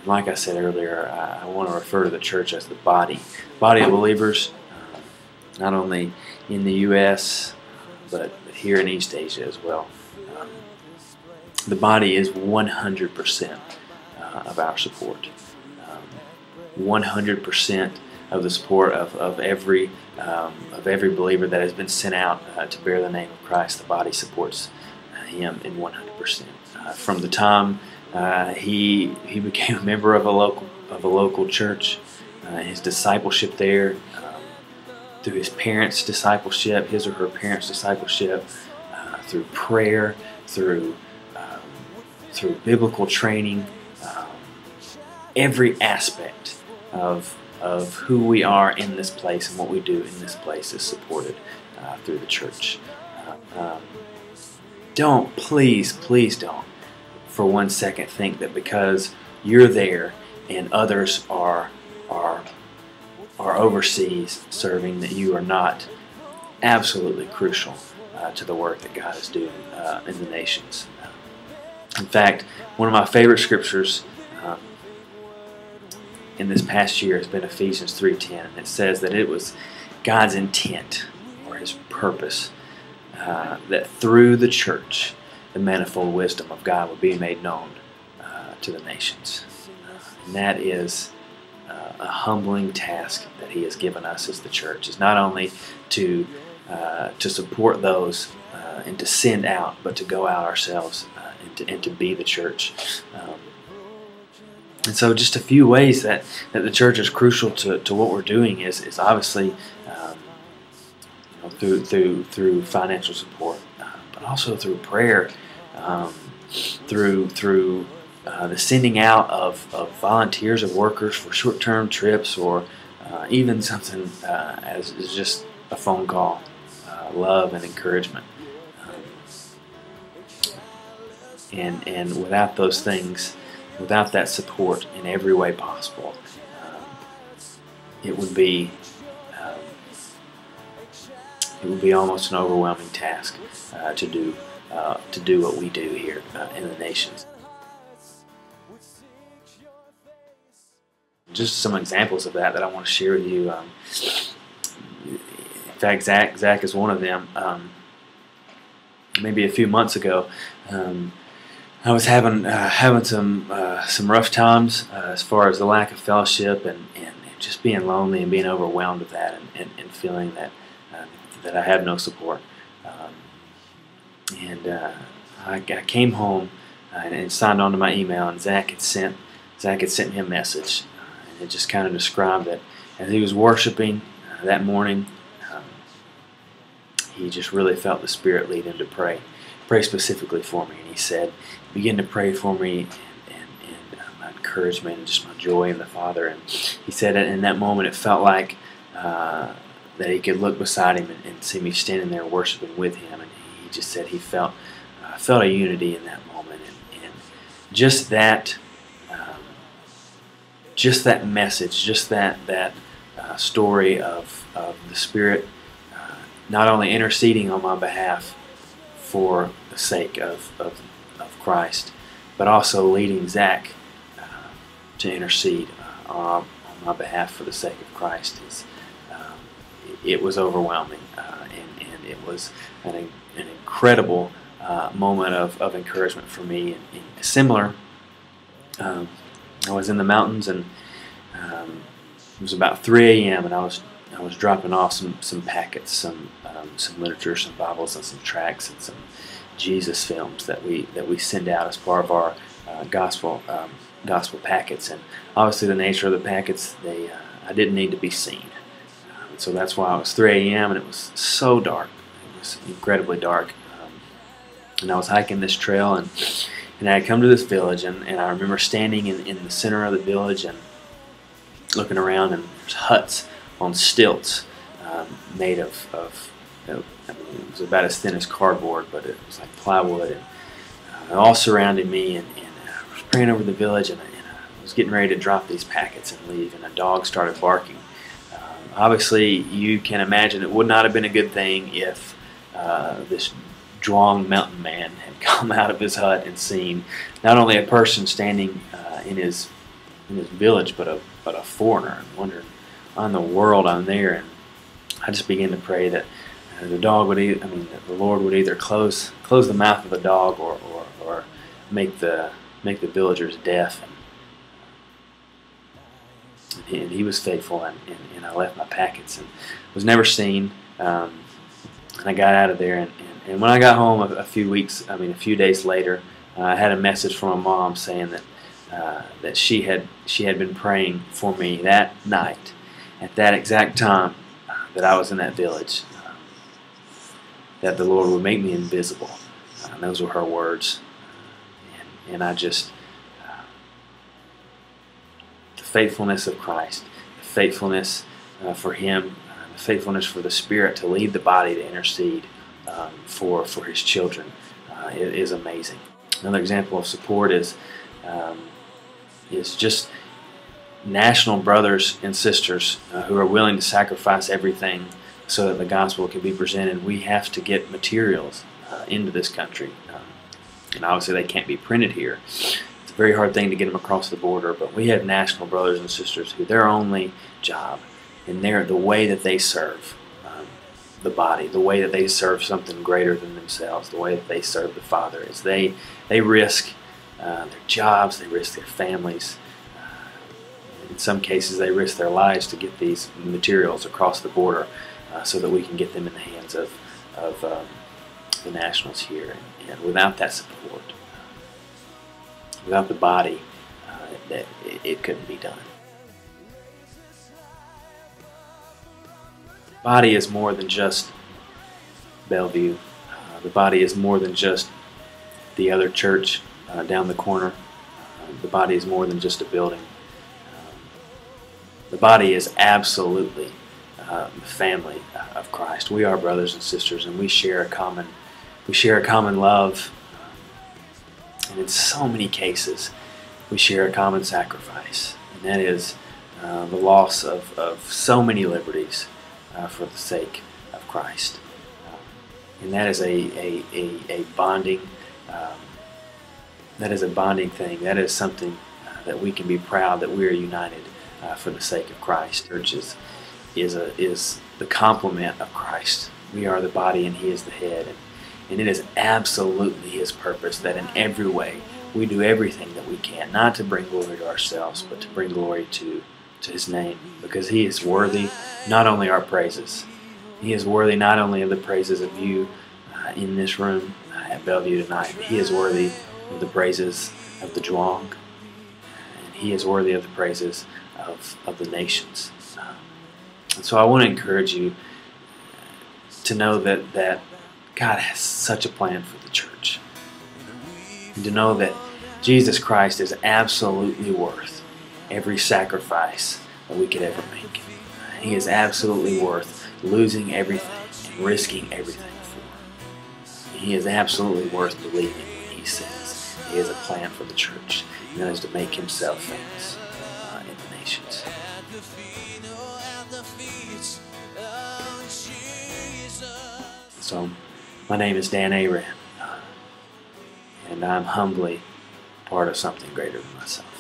Like I said earlier, I want to refer to the church as the body of believers, not only in the U.S., but here in East Asia as well. The body is 100% of our support. 100% of the support of every believer that has been sent out to bear the name of Christ. The body supports him in 100%. From the time he became a member of a local church, his discipleship there, through his parents' discipleship, his or her parents' discipleship, through prayer, through biblical training, every aspect of who we are in this place and what we do in this place is supported through the church. Please don't, for 1 second, think that because you're there and others are overseas serving, that you are not absolutely crucial to the work that God is doing in the nations. In fact, one of my favorite scriptures in this past year has been Ephesians 3:10. It says that it was God's intent or His purpose that through the church the manifold wisdom of God would be made known to the nations. And that is a humbling task that He has given us as the church. Is not only to support those and to send out, but to go out ourselves and to be the church. And so just a few ways that the church is crucial to what we're doing is obviously through financial support, but also through prayer, through the sending out of volunteers or workers for short-term trips, or even something as just a phone call, love and encouragement. And without those things, without that support in every way possible, it would be almost an overwhelming task to do what we do here in the nations. Just some examples of that I want to share with you. In fact, Zach is one of them. Maybe a few months ago, I was having some rough times as far as the lack of fellowship and just being lonely and being overwhelmed with that, and feeling that I had no support. I came home and signed on to my email, and Zach had sent me a message, and it just kind of described that as he was worshiping that morning, he just really felt the Spirit lead him to pray specifically for me. And he said, "Begin to pray for me and my encouragement and just my joy in the Father." And he said that in that moment it felt like that he could look beside him and see me standing there worshiping with him. And he just said he felt a unity in that moment. And just that message, just that story of the Spirit not only interceding on my behalf for the sake of Christ, but also leading Zach to intercede on my behalf for the sake of Christ. It was overwhelming, and it was an incredible moment of encouragement for me. And similar, I was in the mountains, and it was about 3 a.m. and I was dropping off some packets, some literature, some Bibles, and some tracts, and some Jesus films that we send out as part of our gospel packets. And obviously, the nature of the packets, I didn't need to be seen. So that's why it was 3 a.m. and it was so dark. It was incredibly dark. And I was hiking this trail, and I had come to this village, and I remember standing in the center of the village and looking around, and there's huts on stilts made of it was about as thin as cardboard, but it was like plywood, and all surrounding me, and I was praying over the village, and I was getting ready to drop these packets and leave, and a dog started barking. Obviously, you can imagine it would not have been a good thing if this strong mountain man had come out of his hut and seen not only a person standing in his village, but a foreigner, and wondering, "On the world, I'm there." And I just began to pray that the dog would that the Lord would either close the mouth of the dog or make the villagers deaf. And he was faithful, and I left my packets and was never seen. And I got out of there, and when I got home a few days later, I had a message from my mom saying that she had been praying for me that night at that exact time that I was in that village, that the Lord would make me invisible. Those were her words, and I just the faithfulness of Christ, the faithfulness for Him, the faithfulness for the Spirit to lead the body to intercede for His children is amazing. Another example of support is just national brothers and sisters who are willing to sacrifice everything so that the gospel can be presented. We have to get materials into this country, and obviously they can't be printed here. It's a very hard thing to get them across the border, but we have national brothers and sisters who their only job, and the way that they serve the body, the way that they serve something greater than themselves, the way that they serve the Father, is they risk their jobs, they risk their families. In some cases, they risk their lives to get these materials across the border so that we can get them in the hands of the nationals here. And without that support, without the body, it couldn't be done. The body is more than just Bellevue. The body is more than just the other church down the corner. The body is more than just a building. The body is absolutely the family of Christ. We are brothers and sisters, and we share a common love. And in so many cases, we share a common sacrifice, and that is the loss of so many liberties for the sake of Christ. And that is a bonding. That is a bonding thing. That is something that we can be proud that we are united for the sake of Christ. Church is the complement of Christ. We are the body and He is the head. And it is absolutely His purpose that in every way we do everything that we can, not to bring glory to ourselves, but to bring glory to His name, because He is worthy not only our praises, He is worthy not only of the praises of you in this room at Bellevue tonight, but He is worthy of the praises of the Duong, and He is worthy of the praises of the nations. And so I want to encourage you to know that God has such a plan for the church, and to know that Jesus Christ is absolutely worth every sacrifice that we could ever make. He is absolutely worth losing everything and risking everything for. He is absolutely worth believing when He says He has a plan for the church, and that is to make Himself famous in the nations. So, my name is Dan Aran, and I'm humbly part of something greater than myself.